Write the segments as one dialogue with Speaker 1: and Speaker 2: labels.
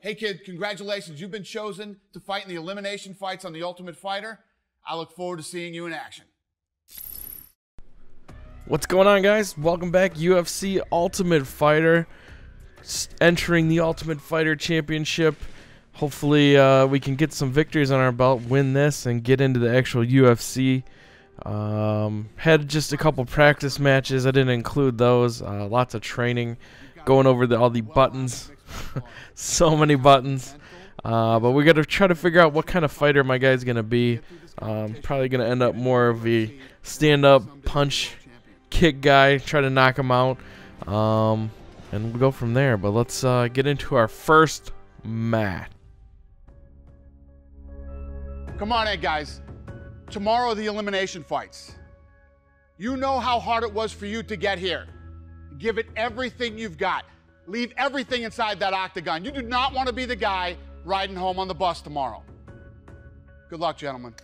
Speaker 1: Hey kid, congratulations. You've been chosen to fight in the elimination fights on The Ultimate Fighter. I look forward to seeing you in action.
Speaker 2: What's going on, guys? Welcome back. UFC Ultimate Fighter. Entering the Ultimate Fighter Championship. Hopefully we can get some victories on our belt, win this, and get into the actual UFC. Had just a couple practice matches. I didn't include those. Lots of training. Going over all the buttons. So many buttons. But we got to try to figure out what kind of fighter my guy's going to be. Probably going to end up more of a stand-up punch kick guy. Try to knock him out. And we'll go from there. But let's get into our first match.
Speaker 1: Come on in, guys. Tomorrow are the elimination fights. You know how hard it was for you to get here. Give it everything you've got. Leave everything inside that octagon. You do not want to be the guy riding home on the bus tomorrow. Good luck, gentlemen.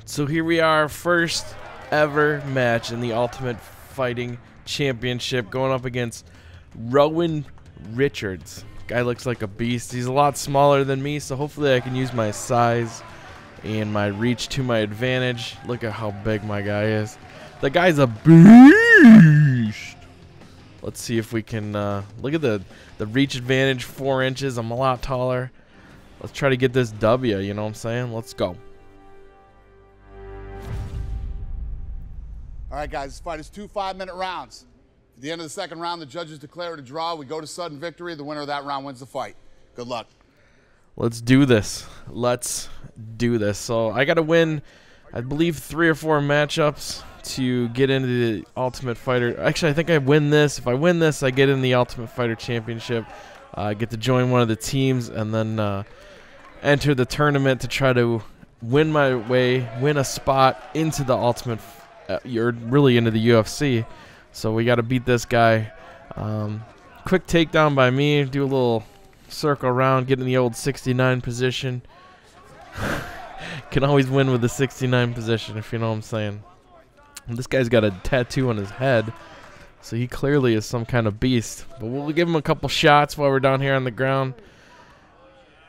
Speaker 2: So here we are, first ever match in the Ultimate Fighting Championship, going up against Rowan Richards. Guy looks like a beast. He's a lot smaller than me, so hopefully I can use my size and my reach to my advantage. Look at how big my guy is. The guy's a beast. Let's see if we can look at the reach advantage, 4 inches. I'm a lot taller. Let's try to get this W, you know what I'm saying? Let's go.
Speaker 1: All right, guys, this fight is 2 5-minute rounds. At the end of the second round, the judges declare it a draw. We go to sudden victory. The winner of that round wins the fight. Good luck.
Speaker 2: Let's do this. Let's do this. So I got to win, I believe, 3 or 4 matchups to get into the Ultimate Fighter. Actually, I think I win this. If I win this, I get in the Ultimate Fighter Championship. I get to join one of the teams and then enter the tournament to try to win my way, win a spot into the Ultimate Fighter. You're really into the UFC, so we got to beat this guy. Quick takedown by me, do a little circle around, get in the old 69 position. Can always win with the 69 position, if you know what I'm saying. And this guy's got a tattoo on his head, so he clearly is some kind of beast. But we'll give him a couple shots while we're down here on the ground.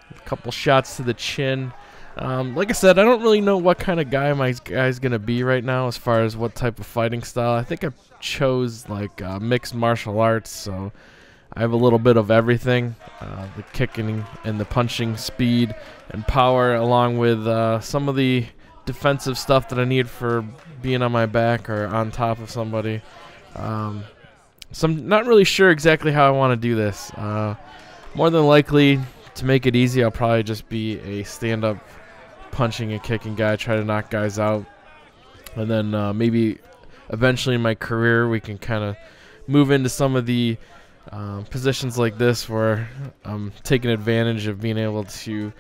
Speaker 2: A couple shots to the chin. Like I said, I don't really know what kind of guy my guy's going to be right now as far as what type of fighting style. I think I chose like mixed martial arts, so I have a little bit of everything. The kicking and the punching speed and power, along with some of the defensive stuff that I need for being on my back or on top of somebody. So I'm not really sure exactly how I want to do this. More than likely, to make it easy, I'll probably just be a stand-up punching and kicking guy, try to knock guys out, and then maybe eventually in my career we can kind of move into some of the positions like this where I'm taking advantage of being able to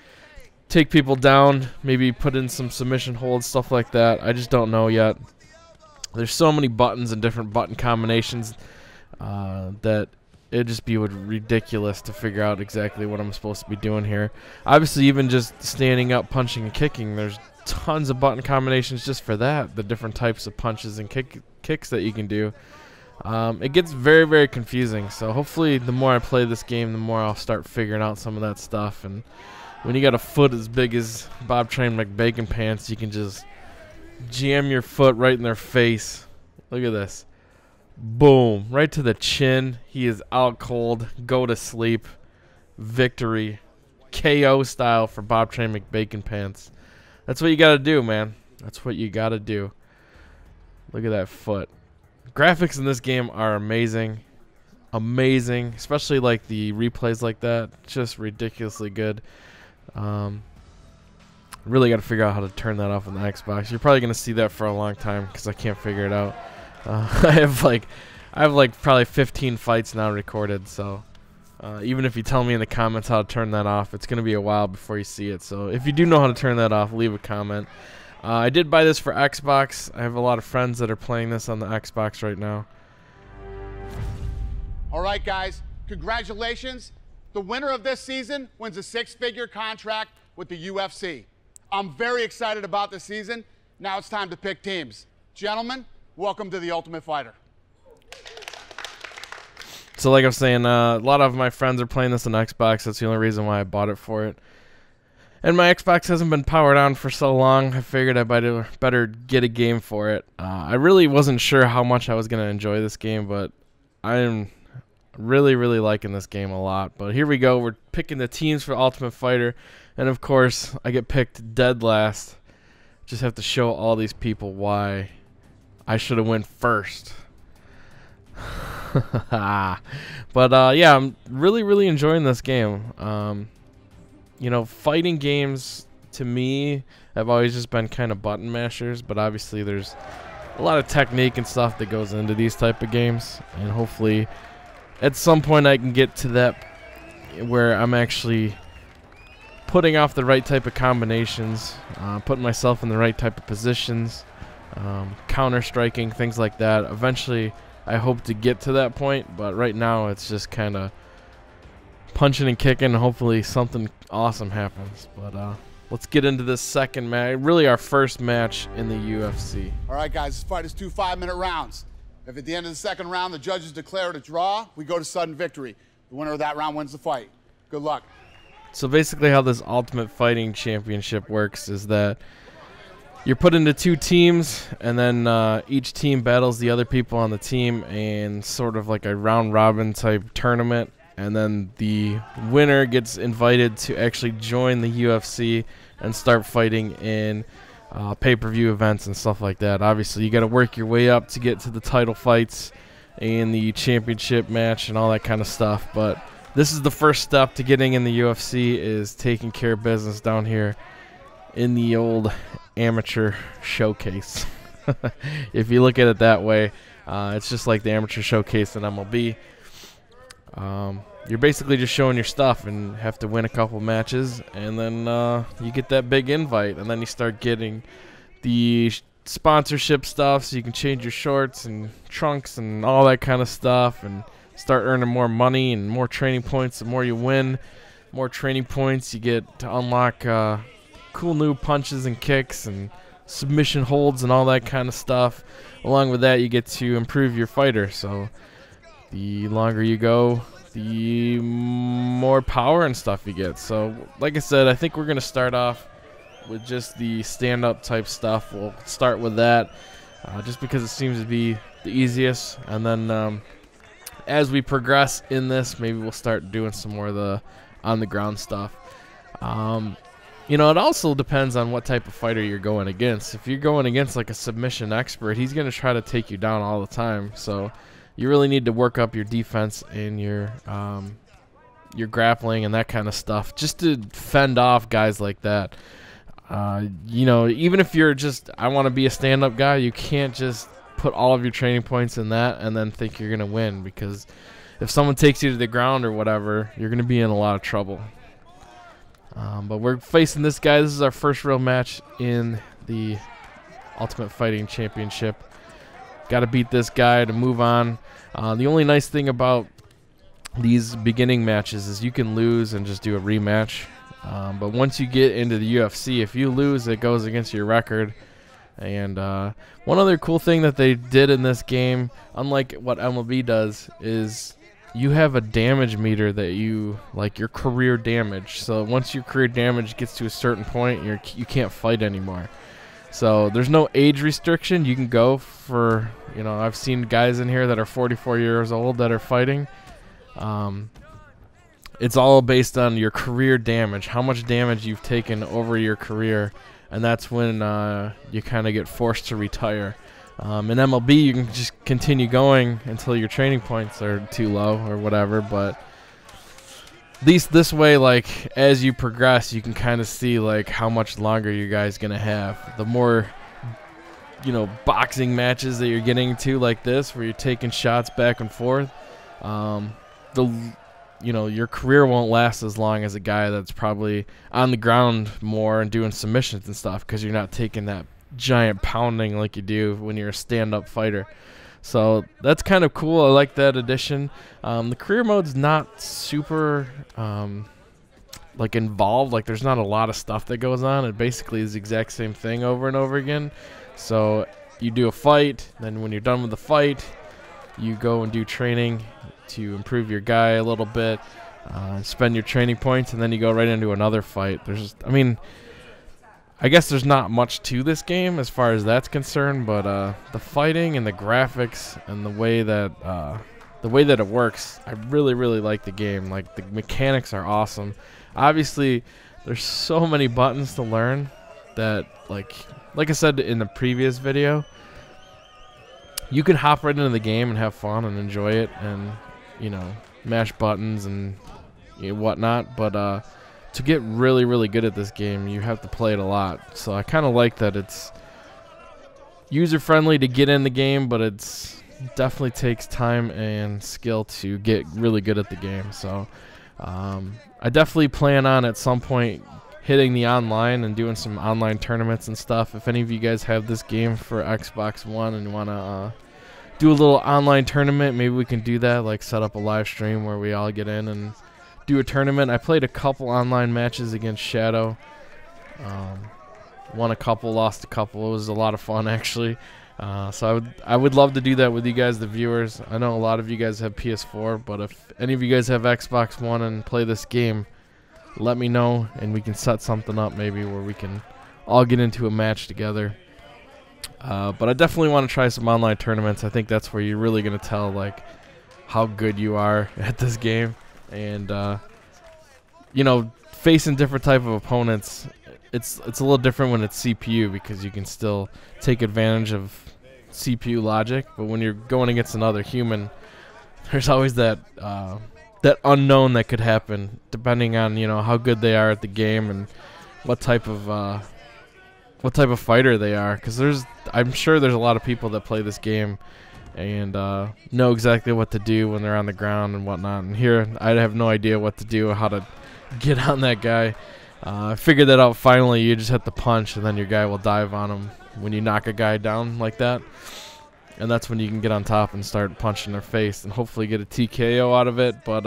Speaker 2: take people down, maybe put in some submission holds, stuff like that. I just don't know yet. There's so many buttons and different button combinations that it'd just be ridiculous to figure out exactly what I'm supposed to be doing here. Obviously, even just standing up, punching, and kicking, there's tons of button combinations just for that, the different types of punches and kicks that you can do. It gets very, very confusing, so hopefully the more I play this game, the more I'll start figuring out some of that stuff. And when you got a foot as big as Bobtrain McBaconpants, you can just jam your foot right in their face. Look at this. Boom, right to the chin. He is out cold. Go to sleep. Victory. KO style for Bobtrain McBaconpants. That's what you got to do, man. That's what you got to do. Look at that foot. Graphics in this game are amazing. Amazing. Especially like the replays like that. Just ridiculously good. Really got to figure out how to turn that off on the Xbox. You're probably going to see that for a long time because I can't figure it out. I have like probably 15 fights now recorded, so even if you tell me in the comments how to turn that off, it's going to be a while before you see it. So if you do know how to turn that off, leave a comment. I did buy this for Xbox. I have a lot of friends that are playing this on the Xbox right now.
Speaker 1: All right, guys, congratulations. The winner of this season wins a 6-figure contract with the UFC. I'm very excited about this season. Now it's time to pick teams. Gentlemen, welcome to The Ultimate Fighter.
Speaker 2: So like I was saying, a lot of my friends are playing this on Xbox. That's the only reason why I bought it for it. And my Xbox hasn't been powered on for so long, I figured I better get a game for it. I really wasn't sure how much I was going to enjoy this game, but I'm really, really liking this game a lot. But here we go. We're picking the teams for Ultimate Fighter. And, of course, I get picked dead last. Just have to show all these people why I should have went first. But, yeah, I'm really, really enjoying this game. You know, fighting games, to me, have always just been kind of button mashers. But, obviously, there's a lot of technique and stuff that goes into these type of games. And, hopefully, at some point I can get to that where I'm actually putting off the right type of combinations, putting myself in the right type of positions, counter-striking, things like that. Eventually, I hope to get to that point, but right now it's just kind of punching and kicking, and hopefully something awesome happens. But let's get into this second match, really our first match in the UFC.
Speaker 1: All right, guys, this fight is 2 5-minute rounds. If at the end of the second round the judges declare it a draw, we go to sudden victory. The winner of that round wins the fight. Good luck.
Speaker 2: So basically how this Ultimate Fighting Championship works is that you're put into 2 teams, and then each team battles the other people on the team in sort of like a round-robin type tournament. And then the winner gets invited to actually join the UFC and start fighting in pay-per-view events and stuff like that. Obviously, you got to work your way up to get to the title fights and the championship match and all that kind of stuff. But this is the first step to getting in the UFC, is taking care of business down here in the old amateur showcase. If you look at it that way, it's just like the amateur showcase in MLB. You're basically just showing your stuff and have to win a couple matches, and then you get that big invite, and then you start getting the sponsorship stuff, so you can change your shorts and trunks and all that kind of stuff, and start earning more money and more training points. The more you win, more training points you get to unlock cool new punches and kicks and submission holds and all that kind of stuff. Along with that, you get to improve your fighter, so the longer you go, the more power and stuff you get. So like I said, I think we're going to start off with just the stand-up type stuff. We'll start with that just because it seems to be the easiest, and then as we progress in this, maybe we'll start doing some more of the on-the-ground stuff. You know, it also depends on what type of fighter you're going against. If you're going against like a submission expert, he's going to try to take you down all the time, so you really need to work up your defense and your grappling and that kind of stuff just to fend off guys like that. You know, even if you're just, I want to be a stand-up guy, you can't just put all of your training points in that and then think you're going to win, because if someone takes you to the ground or whatever, you're going to be in a lot of trouble. But we're facing this guy. This is our first real match in the Ultimate Fighting Championship. Got to beat this guy to move on. The only nice thing about these beginning matches is you can lose and just do a rematch. But once you get into the UFC, if you lose, it goes against your record. And one other cool thing that they did in this game, unlike what MLB does, is you have a damage meter that you, like your career damage. So once your career damage gets to a certain point, you can't fight anymore. So there's no age restriction. You can go for, you know, I've seen guys in here that are 44 years old that are fighting. It's all based on your career damage, how much damage you've taken over your career, and that's when you kind of get forced to retire. In MLB, you can just continue going until your training points are too low or whatever, but at least this way, like, as you progress, you can kind of see, like, how much longer you guys going to have. The more, you know, boxing matches that you're getting to like this, where you're taking shots back and forth, you know, your career won't last as long as a guy that's probably on the ground more and doing submissions and stuff, because you're not taking that giant pounding like you do when you're a stand-up fighter. So that's kind of cool. I like that addition. The career mode's not super like involved. Like there's not a lot of stuff that goes on. It basically is the exact same thing over and over again. So you do a fight, then when you're done with the fight, you go and do training to improve your guy a little bit, spend your training points, and then you go right into another fight. There's, I mean, I guess there's not much to this game as far as that's concerned, but the fighting and the graphics and the way that it works, I really, really like the game. Like, the mechanics are awesome. Obviously, there's so many buttons to learn that, like I said in the previous video, you can hop right into the game and have fun and enjoy it and, you know, mash buttons and whatnot. But to get really, really good at this game, you have to play it a lot. So I kind of like that it's user-friendly to get in the game, but it's definitely takes time and skill to get really good at the game. So I definitely plan on at some point hitting the online and doing some online tournaments and stuff. If any of you guys have this game for Xbox One and want to do a little online tournament, maybe we can do that, like set up a live stream where we all get in and do a tournament. I played a couple online matches against Shadow. Won a couple, lost a couple. It was a lot of fun, actually. So I would love to do that with you guys, the viewers. I know a lot of you guys have PS4, but if any of you guys have Xbox One and play this game, let me know, and we can set something up maybe where we can all get into a match together. But I definitely want to try some online tournaments. I think that's where you're really going to tell, like, how good you are at this game. And, you know, facing different type of opponents, it's a little different when it's CPU because you can still take advantage of CPU logic. But when you're going against another human, there's always that that unknown that could happen depending on, you know, how good they are at the game and what type of fighter they are. Because I'm sure there's a lot of people that play this game and know exactly what to do when they're on the ground and whatnot. And here, I have no idea what to do, how to get on that guy. I figured that out finally. You just have to punch, and then your guy will dive on him when you knock a guy down like that. And that's when you can get on top and start punching their face and hopefully get a TKO out of it. But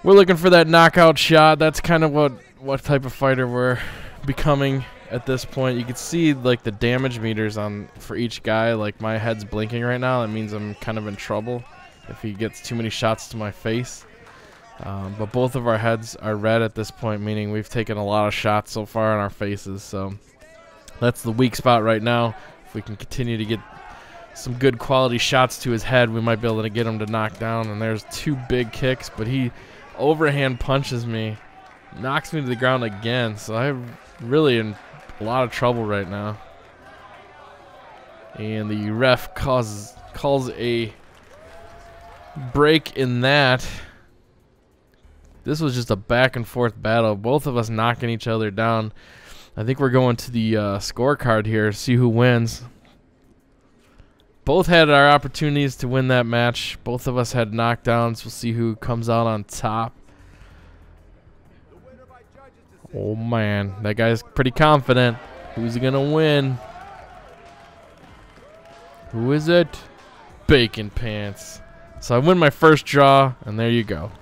Speaker 2: we're looking for that knockout shot. That's kind of what type of fighter we're becoming at this point. You can see like the damage meters for each guy. Like my head's blinking right now. That means I'm kind of in trouble if he gets too many shots to my face. But both of our heads are red at this point, meaning we've taken a lot of shots so far on our faces. So that's the weak spot right now. If we can continue to get some good quality shots to his head, we might be able to get him to knock down. And there's two big kicks, but he overhand punches me, knocks me to the ground again. So I'm really in a lot of trouble right now. And the ref calls a break in that. This was just a back and forth battle, both of us knocking each other down. I think we're going to the scorecard here, see who wins. Both had our opportunities to win that match. Both of us had knockdowns. We'll see who comes out on top. Oh, man. That guy's pretty confident. Who's going to win? Who is it? Bacon Pants. So I win my first draw, and there you go.